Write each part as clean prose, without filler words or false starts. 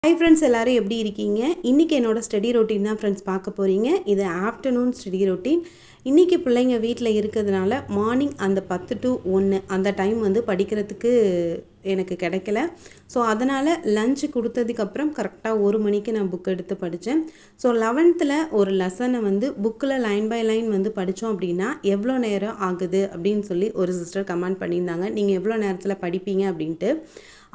Hi friends, எல்லோரும் எப்படி இருக்கீங்க? இன்றைக்கி என்னோடய ஸ்டடி ரொட்டீன் தான் ஃப்ரெண்ட்ஸ் பார்க்க போகிறீங்க. இது ஆஃப்டர்நூன் ஸ்டடி ரொட்டீன். இன்றைக்கி பிள்ளைங்க வீட்டில் இருக்கிறதுனால மார்னிங் அந்த 10 to 1 அந்த டைம் வந்து படிக்கிறதுக்கு எனக்கு கிடைக்கல. ஸோ அதனால் லஞ்சு கொடுத்ததுக்கப்புறம் கரெக்டாக 1 மணிக்கு நான் புக் எடுத்து படித்தேன். ஸோ 11th ஒரு லெசனை வந்து புக்கில் லைன் பை லைன் வந்து படித்தோம் அப்படின்னா எவ்வளோ நேரம் ஆகுது அப்படின்னு சொல்லி ஒரு சிஸ்டர் கமெண்ட் பண்ணியிருந்தாங்க. நீங்கள் எவ்வளோ நேரத்தில் படிப்பீங்க அப்படின்ட்டு.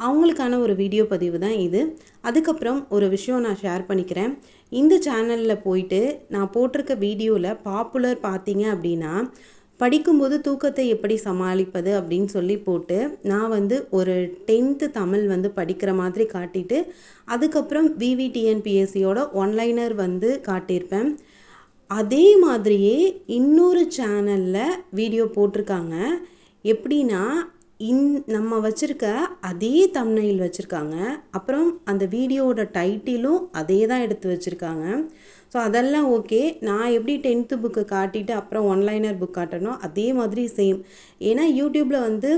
அவங்களுக்கான ஒரு வீடியோ பதிவு தான் இது. அதுக்கப்புறம் ஒரு விஷயம் நான் ஷேர் பண்ணிக்கிறேன். இந்த சேனலில் போயிட்டு நான் போட்டிருக்க வீடியோவில் பாப்புலர் பார்த்தீங்க அப்படின்னா படிக்கும்போது தூக்கத்தை எப்படி சமாளிப்பது அப்படின்னு சொல்லி போட்டு நான் வந்து ஒரு 10th தமிழ் வந்து படிக்கிற மாதிரி காட்டிட்டு அதுக்கப்புறம் விவிடிஎன்பிஎஸ்சியோட ஒன்லைனர் வந்து காட்டியிருப்பேன். அதே மாதிரியே இன்னொரு சேனலில் வீடியோ போட்டிருக்காங்க. எப்படின்னா நம்ம வச்சுருக்க அதே தம்ப்நெயில் வச்சுருக்காங்க. அப்புறம் அந்த வீடியோவோட டைட்டிலும் அதே தான் எடுத்து வச்சுருக்காங்க. ஸோ அதெல்லாம் ஓகே. நான் எப்படி 10th புக்கு காட்டிட்டு அப்புறம் ஒன்லைனர் புக் காட்டணும் அதே மாதிரி சேம். ஏன்னா யூடியூப்பில் வந்து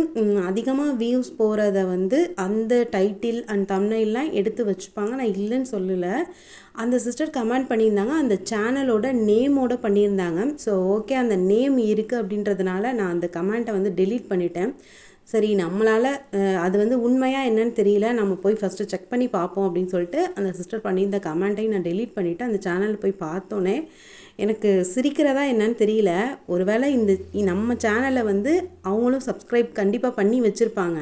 அதிகமாக வியூஸ் போகிறத வந்து அந்த டைட்டில் அண்ட் தம்ப்நெயில்லாம் எடுத்து வச்சுப்பாங்க. நான் இல்லைன்னு சொல்லலை. அந்த சிஸ்டர் கமெண்ட் பண்ணியிருந்தாங்க, அந்த சேனலோட நேமோடு பண்ணியிருந்தாங்க. ஸோ ஓகே, அந்த நேம் இருக்குது அப்படின்றதுனால நான் அந்த கமெண்ட்டை வந்து டெலீட் பண்ணிட்டேன். சரி, நம்மளால் அது வந்து உண்மையாக என்னன்னு தெரியல, நம்ம போய் ஃபஸ்ட்டு செக் பண்ணி பார்ப்போம் அப்படின்னு சொல்லிட்டு அந்த சிஸ்டர் பண்ணியிருந்த கமெண்ட்டையும் நான் டெலீட் பண்ணிவிட்டு அந்த சேனலில் போய் பார்த்தோன்னே எனக்கு சிரிக்கிறதா என்னன்னு தெரியல. ஒருவேளை நம்ம சேனலை வந்து அவங்களும் சப்ஸ்கிரைப் கண்டிப்பாக பண்ணி வச்சுருப்பாங்க.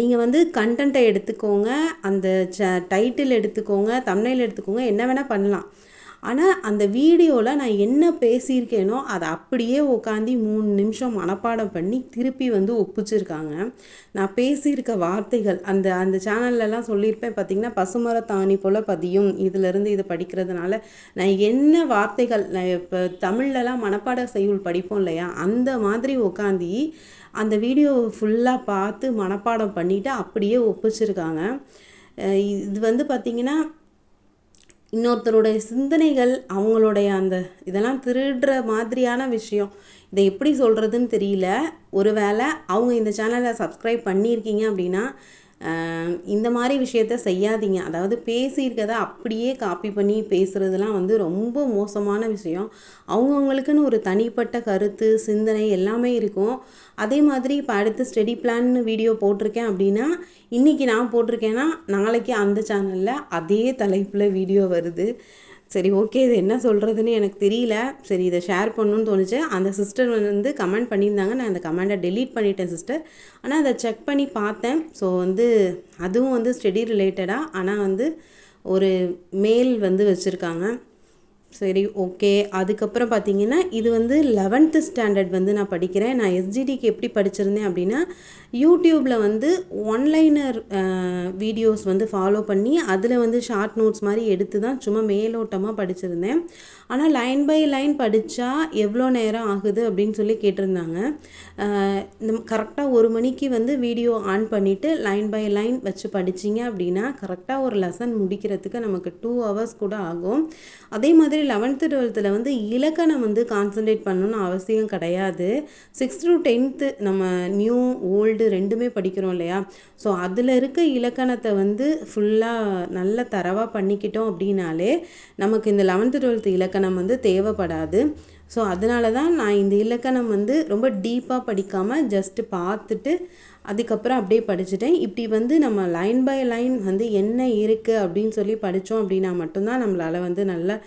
நீங்கள் வந்து கண்டென்ட்டை எடுத்துக்கோங்க, அந்த டைட்டில் எடுத்துக்கோங்க, தம்ப்நெயில் எடுத்துக்கோங்க, என்ன வேணால் பண்ணலாம். ஆனால் அந்த வீடியோவில் நான் என்ன பேசியிருக்கேனோ அதை அப்படியே உட்காந்து 3 நிமிஷம் மனப்பாடம் பண்ணி திருப்பி வந்து ஒப்பிச்சிருக்காங்க. நான் பேசியிருக்க வார்த்தைகள் அந்த சேனல்லலாம் சொல்லியிருப்பேன் பார்த்திங்கன்னா, பசுமரத்தாணி போல் பதியும், இதிலேருந்து இது படிக்கிறதுனால நான் என்ன வார்த்தைகள் இப்போ தமிழ்லலாம் மனப்பாட செய்யுள் படிப்போம் இல்லையா, அந்த மாதிரி உட்காந்து அந்த வீடியோ ஃபுல்லாக பார்த்து மனப்பாடம் பண்ணிவிட்டு அப்படியே ஒப்பிச்சிருக்காங்க. இது வந்து பார்த்திங்கன்னா இன்னொருத்தருடைய சிந்தனைகள், அவங்களுடைய அந்த இதெல்லாம் திருடுற மாதிரியான விஷயம். இதை எப்படி சொல்கிறதுன்னு தெரியல. ஒருவேளை அவங்க இந்த சேனலை சப்ஸ்கிரைப் பண்ணியிருக்கீங்க அப்படின்னா இந்த மாதிரி விஷயத்த செய்யாதீங்க. அதாவது பேசியிருக்கதை அப்படியே காப்பி பண்ணி பேசுகிறதுலாம் வந்து ரொம்ப மோசமான விஷயம். அவங்கவுங்களுக்குன்னு ஒரு தனிப்பட்ட கருத்து, சிந்தனை எல்லாமே இருக்கும். அதே மாதிரி இப்போ அடுத்து ஸ்டடி பிளான்னு வீடியோ போட்டிருக்கேன் அப்படின்னா, இன்றைக்கி நான் போட்டிருக்கேன்னா நாளைக்கு அந்த சேனலில் அதே தலைப்பில் வீடியோ வருது. சரி, ஓகே, இது என்ன சொல்கிறதுன்னு எனக்கு தெரியல. சரி, இதை ஷேர் பண்ணணுன்னு தோணுச்சு. அந்த சிஸ்டர் வந்து கமெண்ட் பண்ணியிருந்தாங்க. நான் அந்த கமெண்ட்டை டெலீட் பண்ணிட்டேன் சிஸ்டர். ஆனால் அதை செக் பண்ணி பார்த்தேன். ஸோ வந்து அதுவும் வந்து ஸ்டடி ரிலேட்டடாக, ஆனால் வந்து ஒரு மெயில் வந்து வச்சுருக்காங்க. சரி, ஓகே. அதுக்கப்புறம் பார்த்திங்கன்னா இது வந்து 11th ஸ்டாண்டர்ட் வந்து நான் படிக்கிறேன். நான் எஸ்ஜிடிக்கு எப்படி படிச்சிருந்தேன் அப்படின்னா, யூடியூப்பில் வந்து ஒன்லைனர் வீடியோஸ் வந்து ஃபாலோ பண்ணி அதில் வந்து ஷார்ட் நோட்ஸ் மாதிரி எடுத்து தான் சும்மா மேலோட்டமாக படிச்சிருந்தேன். ஆனால் லைன் பை லைன் படித்தா எவ்வளோ நேரம் ஆகுது அப்படின்னு சொல்லி கேட்டிருந்தாங்க. இந்த கரெக்டாக 1 மணிக்கு வந்து வீடியோ ஆன் பண்ணிவிட்டு லைன் பை லைன் வச்சு படிச்சிங்க அப்படின்னா கரெக்டாக ஒரு லெசன் முடிக்கிறதுக்கு நமக்கு 2 hours கூட ஆகும். அதே மாதிரி 11th 12th வந்து இலக்கணம் வந்து கான்சன்ட்ரேட் பண்ணணும்னு அவசியம் கிடையாது. 6th to 10th நம்ம நியூ ஓல்டு ரெண்டுமே படிக்கிறோம் இல்லையா. ஸோ அதில் இருக்க இலக்கணத்தை வந்து ஃபுல்லாக நல்ல தரவாக பண்ணிக்கிட்டோம் அப்படின்னாலே நமக்கு இந்த 11th 12th இலக்கணம் வந்து தேவைப்படாது. ஸோ அதனால தான் நான் இந்த இலக்கணம் வந்து ரொம்ப டீப்பாக படிக்காமல் ஜஸ்ட்டு பார்த்துட்டு அதுக்கப்புறம் அப்படியே படிச்சுட்டேன். இப்படி வந்து நம்ம லைன் பை லைன் வந்து என்ன இருக்குது அப்படின்னு சொல்லி படித்தோம் அப்படின்னா மட்டும்தான் நம்மளால் வந்து நல்ல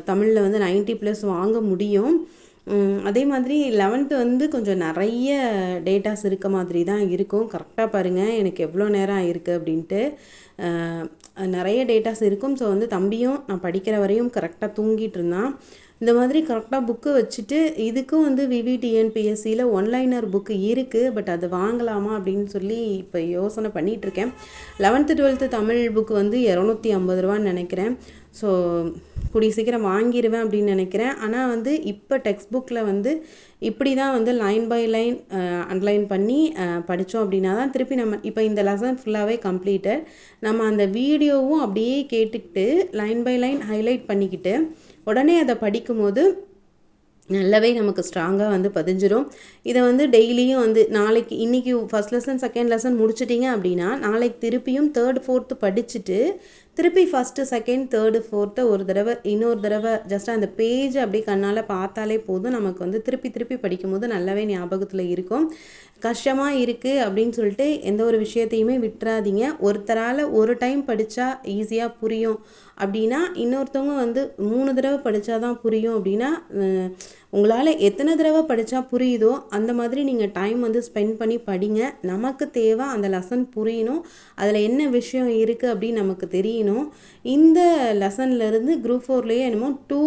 தமிழில் வந்து 90+ வாங்க முடியும். அதே மாதிரி 11th வந்து கொஞ்சம் நிறைய டேட்டாஸ் இருக்க மாதிரி தான் இருக்கும். கரெக்டாக பாருங்கள் எனக்கு எவ்வளோ நேரம் ஆயிருக்கு அப்படின்ட்டு. நிறைய டேட்டாஸ் இருக்கும். ஸோ வந்து தம்பியும் நான் படிக்கிற வரையும் கரெக்டாக தூங்கிட்டு இருந்தான். இந்த மாதிரி கரெக்டாக புக்கு வச்சுட்டு இதுக்கும் வந்து விவிடிஎன்பிஎஸ்சியில் ஒன்லைனர் புக்கு இருக்குது. பட் அது வாங்கலாமா அப்படின்னு சொல்லி இப்போ யோசனை பண்ணிகிட்ருக்கேன். 11th 12th தமிழ் புக்கு வந்து 250 ரூபான்னு நினைக்கிறேன். ஸோ கூடிய சீக்கிரம் வாங்கிடுவேன் அப்படின்னு நினைக்கிறேன். ஆனால் வந்து இப்போ டெக்ஸ்ட் புக்கில் வந்து இப்படி தான் வந்து லைன் பை லைன் அண்டர்லைன் பண்ணி படித்தோம் அப்படின்னா தான் திருப்பி நம்ம இப்போ இந்த லெசன் ஃபுல்லாகவே கம்ப்ளீட்டட். நம்ம அந்த வீடியோவும் அப்படியே கேட்டுக்கிட்டு லைன் பை லைன் ஹைலைட் பண்ணிக்கிட்டு உடனே அதை படிக்கும்போது நல்லாவே நமக்கு ஸ்ட்ராங்காக வந்து பதிஞ்சிரும். இதை வந்து டெய்லியும் வந்து நாளைக்கு இன்றைக்கி ஃபஸ்ட் லெசன் செகண்ட் லெசன் முடிச்சிட்டிங்க அப்படின்னா நாளைக்கு திருப்பியும் தேர்ட் ஃபோர்த்து படிச்சுட்டு திருப்பி ஃபஸ்ட்டு செகண்ட் தேர்டு ஃபோர்த்தை ஒரு தடவை இன்னொரு தடவை ஜஸ்ட் அந்த பேஜ் அப்படியே கண்ணால் பார்த்தாலே போதும். நமக்கு வந்து திருப்பி திருப்பி படிக்கும்போது நல்லாவே ஞாபகத்தில் இருக்கும். கஷ்டமாக இருக்குது அப்படின்னு சொல்லிட்டு எந்த ஒரு விஷயத்தையுமே விட்டுறாதீங்க. ஒருத்தரால் ஒரு டைம் படித்தா ஈஸியாக புரியும் அப்படின்னா இன்னொருத்தவங்க வந்து 3 தடவை படித்தா தான் புரியும் அப்படின்னா உங்களால் எத்தனை தடவை படித்தா புரியுதோ அந்த மாதிரி நீங்கள் டைம் வந்து ஸ்பெண்ட் பண்ணி படிங்க. நமக்கு தேவை அந்த லெசன் புரியணும், அதில் என்ன விஷயம் இருக்குது அப்படின்னு நமக்கு தெரியணும். இந்த லெசன்லேருந்து குரூப் 4லேயே என்னமோ 2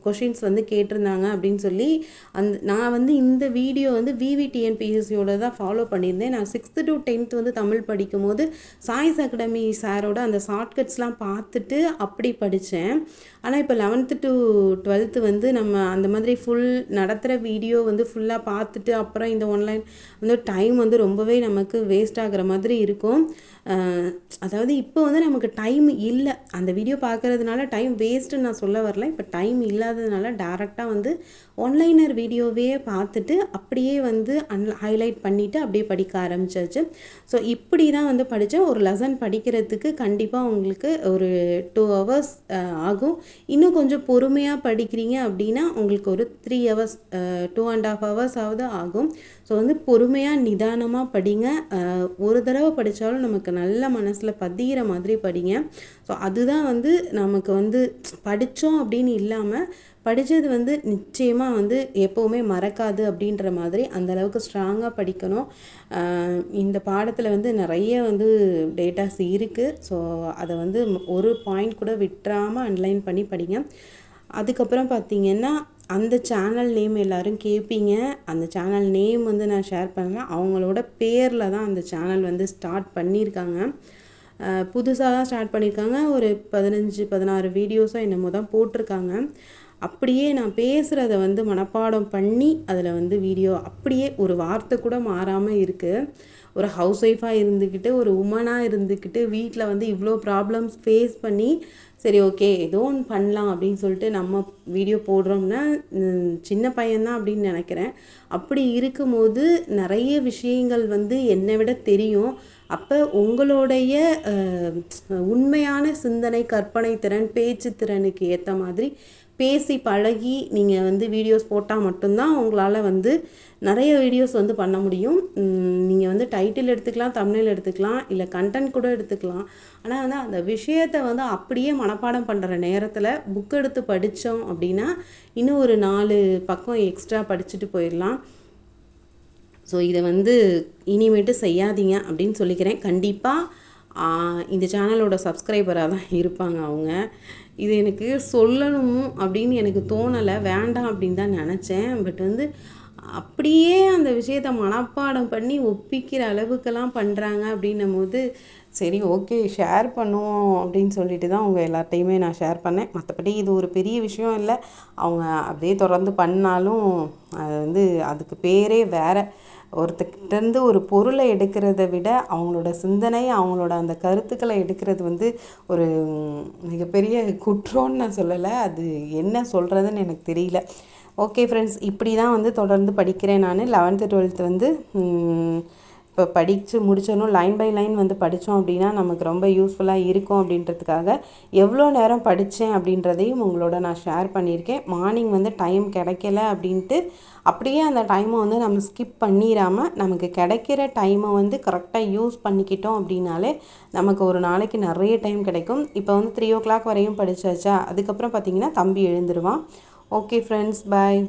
கொஷின்ஸ் வந்து கேட்டிருந்தாங்க அப்படின்னு சொல்லி நான் வந்து இந்த வீடியோ வந்து விவிடிஎன்பிஎஸ்சியோட தான் ஃபாலோ பண்ணியிருந்தேன். நான் 6th to 10th வந்து தமிழ் படிக்கும்போது சாய்ஸ் அகாடமி சாரோட அந்த ஷார்ட்கட்ஸ்லாம் பார்த்துட்டு அப்படி படித்தேன். ஆனால் இப்போ 11th to 12th வந்து நம்ம அந்த மாதிரி ஃபுல் நடத்துகிற வீடியோ வந்து ஃபுல்லாக பார்த்துட்டு அப்புறம் இந்த ஆன்லைன் வந்து டைம் வந்து ரொம்பவே நமக்கு வேஸ்ட் ஆகிற மாதிரி இருக்கும். அதாவது இப்போ வந்து நமக்கு டைம் இல்லை, அந்த வீடியோ பார்க்குறதுனால டைம் வேஸ்ட்டுன்னு நான் சொல்ல வரல. இப்போ டைம் இல்லாததுனால டேரெக்டாக வந்து ஆன்லைனர் வீடியோவே பார்த்துட்டு அப்படியே வந்து ஹைலைட் பண்ணிவிட்டு அப்படியே படிக்க ஆரம்பிச்சாச்சு. ஸோ இப்படி தான் வந்து படித்தேன். ஒரு லெசன் படிக்கிறதுக்கு கண்டிப்பாக உங்களுக்கு ஒரு 2 hours ஆகும். இன்னும் கொஞ்சம் பொறுமையாக படிக்கிறீங்க அப்படின்னா உங்களுக்கு ஒரு 3 hours 2.5 hours ஆகும். ஸோ வந்து பொறுமையாக நிதானமாக படிங்க. ஒரு தடவை படித்தாலும் நமக்கு நல்ல மனசில் பதிகிற மாதிரி படிங்க. ஸோ அதுதான் வந்து நமக்கு வந்து படித்தோம் அப்படின்னு இல்லாமல் படித்தது வந்து நிச்சயமாக வந்து எப்போவுமே மறக்காது அப்படின்ற மாதிரி அந்தளவுக்கு ஸ்ட்ராங்காக படிக்கணும். இந்த பாடத்தில் வந்து நிறைய வந்து டேட்டாஸ் இருக்குது. ஸோ அதை வந்து ஒரு பாயிண்ட் கூட விட்டுறாமல் அண்டர்லைன் பண்ணி படிங்க. அதுக்கப்புறம் பார்த்திங்கன்னா அந்த சேனல் நேம் எல்லோரும் கேட்பீங்க. அந்த சேனல் நேம் வந்து நான் ஷேர் பண்ணலாம். அவங்களோட பேரில் தான் அந்த சேனல் வந்து ஸ்டார்ட் பண்ணியிருக்காங்க. புதுசாக தான் ஸ்டார்ட் பண்ணியிருக்காங்க. ஒரு 15-16 வீடியோஸாக என்னமோ தான் போட்டிருக்காங்க. அப்படியே நான் பேசுகிறத வந்து மனப்பாடம் பண்ணி அதில் வந்து வீடியோ அப்படியே ஒரு வார்த்தை கூட மாறாமல் இருக்குது. ஒரு ஹவுஸ் ஒய்ஃபாக இருந்துக்கிட்டு ஒரு உமனாக இருந்துக்கிட்டு வீட்டில் வந்து இவ்வளோ ப்ராப்ளம்ஸ் ஃபேஸ் பண்ணி சரி ஓகே ஏதோ ஒன்று பண்ணலாம் அப்படின்னு சொல்லிட்டு நம்ம வீடியோ போடுறோம்னா சின்ன பையன்தான் அப்படின்னு நினைக்கிறேன். அப்படி இருக்கும்போது நிறைய விஷயங்கள் வந்து என்னை விட தெரியும். அப்போ உங்களுடைய உண்மையான சிந்தனை, கற்பனை திறன், பேச்சு திறனுக்கு ஏற்ற மாதிரி பேசி பழகி நீங்கள் வந்து வீடியோஸ் போட்டால் மட்டும்தான் உங்களால் வந்து நிறைய வீடியோஸ் வந்து பண்ண முடியும். நீங்கள் வந்து டைட்டில் எடுத்துக்கலாம், தம்ப்நெயில் எடுத்துக்கலாம், இல்லை கண்டென்ட் கூட எடுத்துக்கலாம். ஆனால் வந்து அந்த விஷயத்தை வந்து அப்படியே மனப்பாடம் பண்ணுற நேரத்தில் புக் எடுத்து படித்தோம் அப்படின்னா இன்னும் ஒரு 4 பக்கம் எக்ஸ்ட்ரா படிச்சுட்டு போயிடலாம். ஸோ இதை வந்து இனிமேட்டு செய்யாதீங்க அப்படின்னு சொல்லிக்கிறேன். கண்டிப்பாக இந்த சேனலோட சப்ஸ்கிரைபராக தான் இருப்பாங்க அவங்க. இது எனக்கு சொல்லணும் அப்படின்னு எனக்கு தோணலை, வேண்டாம் அப்படின்னு தான் நினச்சேன். பட் வந்து அப்படியே அந்த விஷயத்தை மனப்பாடம் பண்ணி ஒப்பிக்கிற அளவுக்கெல்லாம் பண்ணுறாங்க அப்படின்னும் போது சரி ஓகே ஷேர் பண்ணுவோம் அப்படின்னு சொல்லிட்டு தான் அவங்க எல்லார்ட்டையுமே நான் ஷேர் பண்ணேன். மற்றபடி இது ஒரு பெரிய விஷயம் இல்லை. அவங்க அப்படியே தொடர்ந்து பண்ணாலும் அது வந்து அதுக்கு பேரே வேறு. ஒருத்தக்கிட்டேருந்து ஒரு பொருளை எடுக்கிறத விட அவங்களோட சிந்தனை, அவங்களோட அந்த கருத்துக்களை எடுக்கிறது வந்து ஒரு மிகப்பெரிய குற்றம்னு நான் சொல்லலை. அது என்ன சொல்கிறதுன்னு எனக்கு தெரியல. ஓகே ஃப்ரெண்ட்ஸ், இப்படி தான் வந்து தொடர்ந்து படிக்கிறேன் நான். 11th 12th வந்து இப்போ படித்து முடிச்சோன்னும் லைன் பை லைன் வந்து படித்தோம் அப்படின்னா நமக்கு ரொம்ப யூஸ்ஃபுல்லாக இருக்கும் அப்படின்றதுக்காக எவ்வளோ நேரம் படித்தேன் அப்படின்றதையும் உங்களோட நான் ஷேர் பண்ணியிருக்கேன். மார்னிங் வந்து டைம் கிடைக்கல அப்படின்ட்டு அப்படியே அந்த டைமை வந்து நம்ம ஸ்கிப் பண்ணிடாமல் நமக்கு கிடைக்கிற டைமை வந்து கரெக்டாக யூஸ் பண்ணிக்கிட்டோம் அப்படின்னாலே நமக்கு ஒரு நாளைக்கு நிறைய டைம் கிடைக்கும். இப்போ வந்து 3 o'clock வரையும் படித்தாச்சா, அதுக்கப்புறம் பார்த்திங்கன்னா தம்பி எழுந்துருவான். ஓகே ஃப்ரெண்ட்ஸ், பாய்.